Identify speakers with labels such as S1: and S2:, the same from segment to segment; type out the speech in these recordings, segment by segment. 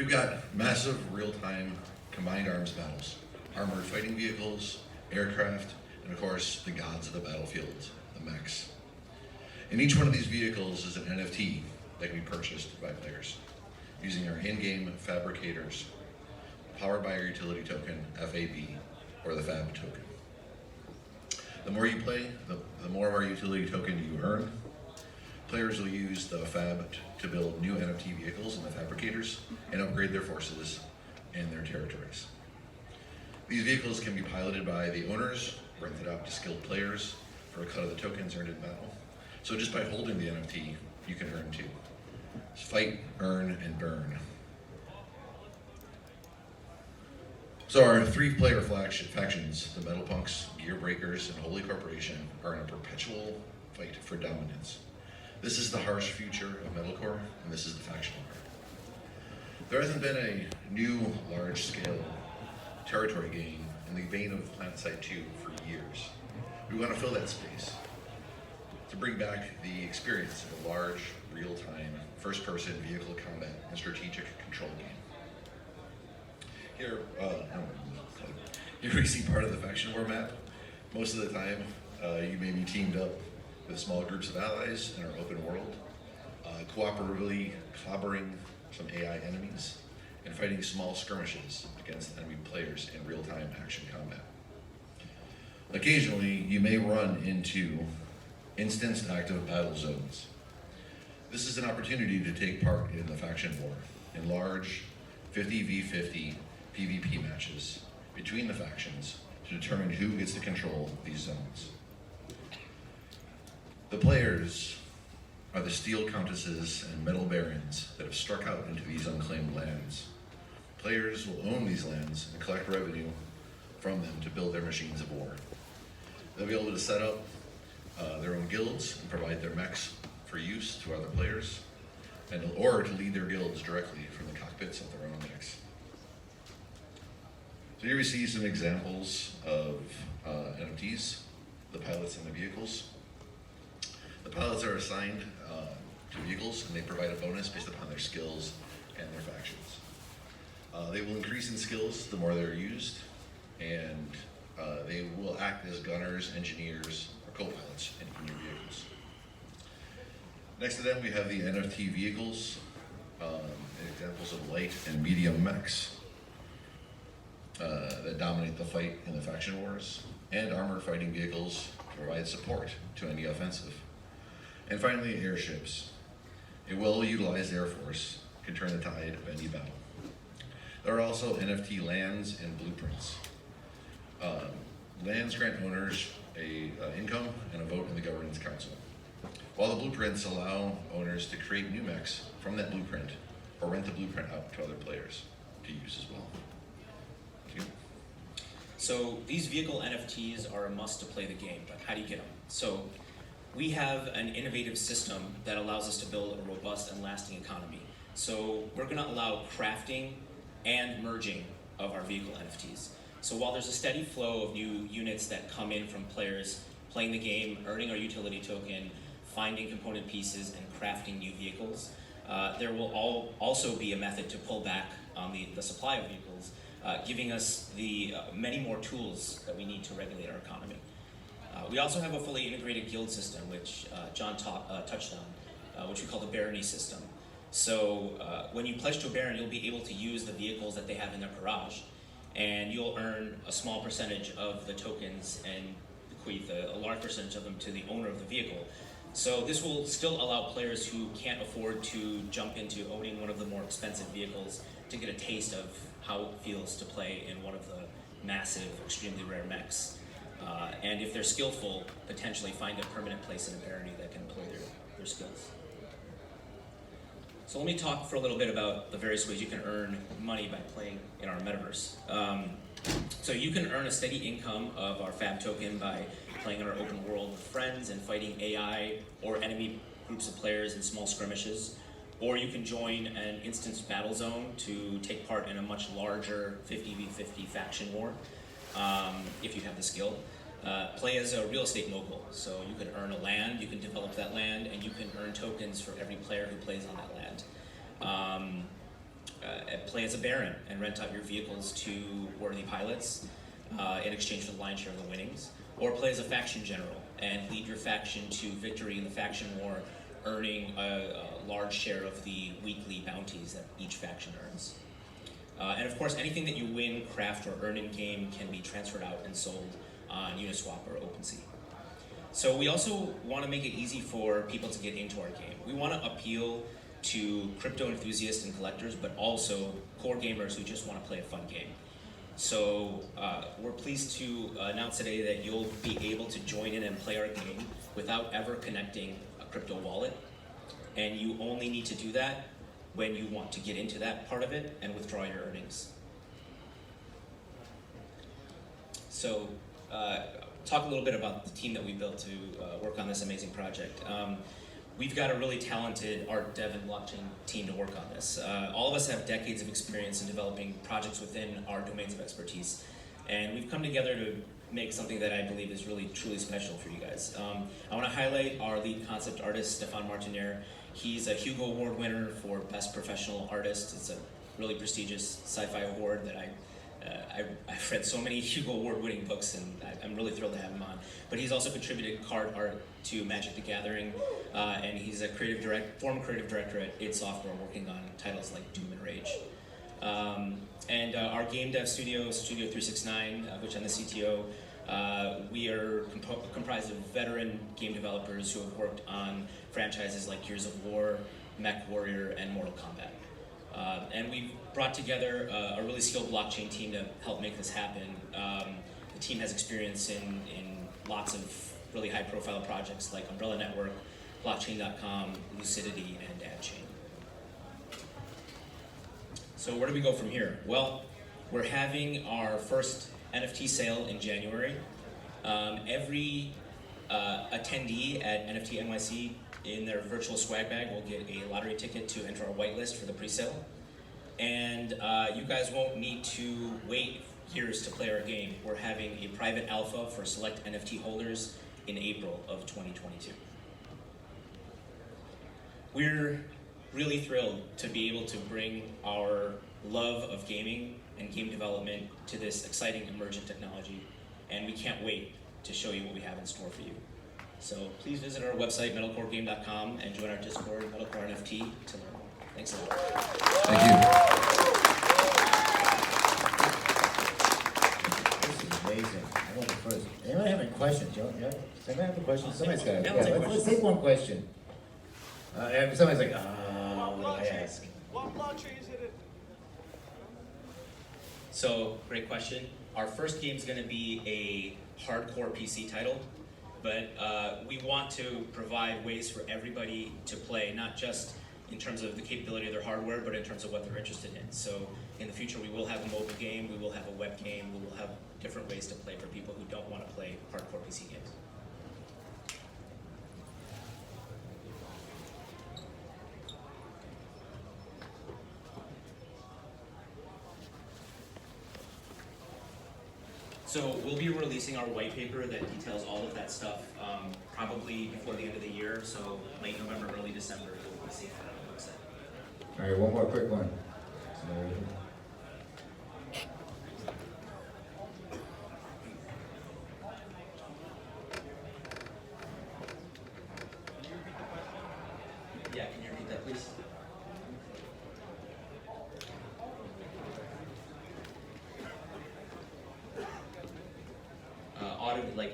S1: We've got massive real-time combined arms battles, armored fighting vehicles, aircraft, and of course the gods of the battlefield, the mechs. And each one of these vehicles is an NFT that can be purchased by players using our in-game fabricators, powered by our utility token, FAB, or the FAB token. The more you play, the more of our utility token you earn. Players will use the FAB to build new NFT vehicles in the fabricators and upgrade their forces and their territories. These vehicles can be piloted by the owners, rented out to skilled players for a cut of the tokens earned in battle. So just by holding the NFT, you can earn too. Fight, earn, and burn. So our three-player flagship factions, the Metal Punks, Gear Breakers, and Holy Corporation, are in a perpetual fight for dominance. This is the harsh future of Metalcore, and this is the faction war. There hasn't been a new large-scale territory game in the vein of PlanetSide 2 for years. We want to fill that space to bring back the experience of a large, real-time, first-person vehicle combat and strategic control game. Here we see part of the faction war map. Most of the time, you may be teamed up with small groups of allies in our open world, cooperatively clobbering some AI enemies, and fighting small skirmishes against enemy players in real-time action combat. Occasionally, you may run into instanced active battle zones. This is an opportunity to take part in the faction war in large 50v50 PvP matches between the factions to determine who gets to control these zones. The players are the steel countesses and metal barons that have struck out into these unclaimed lands. Players will own these lands and collect revenue from them to build their machines of war. They'll be able to set up their own guilds and provide their mechs for use to other players, or to lead their guilds directly from the cockpits of their own mechs. So here we see some examples of NFTs, the pilots and the vehicles. The pilots are assigned to vehicles, and they provide a bonus based upon their skills and their factions. They will increase in skills the more they're used, and they will act as gunners, engineers, or co-pilots in your vehicles. Next to them, we have the NFT vehicles, examples of light and medium mechs that dominate the fight in the faction wars, and armored fighting vehicles to provide support to any offensive. And finally, airships. A well-utilized air force can turn the tide of any battle. There are also NFT lands and blueprints. Lands grant owners a income and a vote in the governance council, while the blueprints allow owners to create new mechs from that blueprint or rent the blueprint out to other players to use as well. Thank you.
S2: So these vehicle NFTs are a must to play the game, but how do you get them? So we have an innovative system that allows us to build a robust and lasting economy. So we're going to allow crafting and merging of our vehicle NFTs. So while there's a steady flow of new units that come in from players playing the game, earning our utility token, finding component pieces, and crafting new vehicles, there will also be a method to pull back on the supply of vehicles, giving us the many more tools that we need to regulate our economy. We also have a fully integrated guild system, which John touched on, which we call the barony system. So when you pledge to a baron, you'll be able to use the vehicles that they have in their garage, and you'll earn a small percentage of the tokens and bequeath a large percentage of them to the owner of the vehicle. So this will still allow players who can't afford to jump into owning one of the more expensive vehicles to get a taste of how it feels to play in one of the massive, extremely rare mechs. And if they're skillful, potentially find a permanent place in a barony that can employ their skills. So let me talk for a little bit about the various ways you can earn money by playing in our metaverse. So you can earn a steady income of our FAB token by playing in our open world with friends and fighting AI or enemy groups of players in small skirmishes. Or you can join an instance battle zone to take part in a much larger 50v50 faction war if you have the skill. Play as a real estate mogul, so you can earn a land, you can develop that land, and you can earn tokens for every player who plays on that land. play as a baron and rent out your vehicles to worthy pilots in exchange for the lion's share of the winnings, or play as a faction general and lead your faction to victory in the faction war, earning a large share of the weekly bounties that each faction earns. And of course, anything that you win, craft, or earn in game can be transferred out and sold on Uniswap or OpenSea. So we also want to make it easy for people to get into our game. We want to appeal to crypto enthusiasts and collectors, but also core gamers who just want to play a fun game. So we're pleased to announce today that you'll be able to join in and play our game without ever connecting a crypto wallet. And you only need to do that when you want to get into that part of it and withdraw your earnings. So talk a little bit about the team that we built to work on this amazing project. We've got a really talented art, dev, and blockchain team to work on this. All of us have decades of experience in developing projects within our domains of expertise. And we've come together to make something that I believe is really, truly special for you guys. I want to highlight our lead concept artist, Stefan Martinier. He's a Hugo Award winner for Best Professional Artist. It's a really prestigious sci-fi award that I've read so many Hugo Award-winning books, and I'm really thrilled to have him on. But he's also contributed card art to Magic the Gathering, and he's a former creative director at id Software, working on titles like Doom and Rage. And our game dev studio, Studio 369, which I'm the CTO, we are comprised of veteran game developers who have worked on franchises like Gears of War, Mech Warrior, and Mortal Kombat. And we've brought together a really skilled blockchain team to help make this happen. The team has experience in lots of really high-profile projects like Umbrella Network, Blockchain.com, Lucidity, and AdChain. So where do we go from here? Well, we're having our first NFT sale in January. Every attendee at NFTNYC in their virtual swag bag will get a lottery ticket to enter our whitelist for the pre-sale. And you guys won't need to wait years to play our game. We're having a private alpha for select NFT holders in April of 2022. We're really thrilled to be able to bring our love of gaming and game development to this exciting emergent technology, and we can't wait to show you what we have in store for you. So please visit our website, metalcoregame.com, and join our Discord, Metalcore NFT, to learn more. Thanks a lot.
S1: Thank you.
S3: This is amazing. I want to first. Anyone have any questions? Yeah? Does anyone have a question? Somebody's got it.
S2: Yeah,
S3: Yeah, let's take one question. Somebody's like, what do I ask?
S4: What blockchain is it in?
S2: So, great question. Our first game is going to be a hardcore PC title, but we want to provide ways for everybody to play, not just in terms of the capability of their hardware, but in terms of what they're interested in. So in the future, we will have a mobile game, we will have a web game, we will have different ways to play for people who don't want to play hardcore PC games. So we'll be releasing our white paper that details all of that stuff probably before the end of the year. So late November, early December, you'll be seeing that on the website.
S3: All right, one more quick one.
S2: Yeah, can you repeat that, please?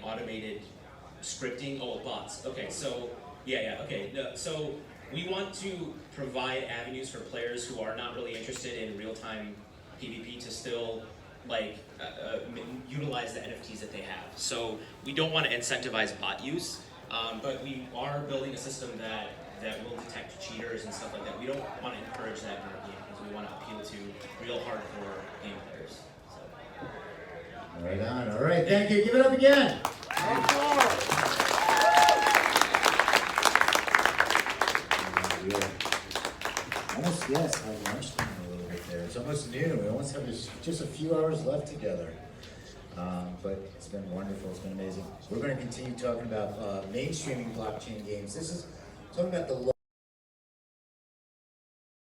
S2: Automated scripting. Oh, bots. Okay, so okay. No, so we want to provide avenues for players who are not really interested in real-time PvP to still utilize the NFTs that they have. So we don't want to incentivize bot use, but we are building a system that will detect cheaters and stuff like that. We don't want to encourage that in our game because we want to appeal to real hardcore game players.
S3: Right on. All right, thank you. Give it up again. Almost, yes, I launched a little bit there. It's almost noon. We almost have just a few hours left together. But it's been wonderful. It's been amazing. We're going to continue talking about mainstreaming blockchain games. This is talking about the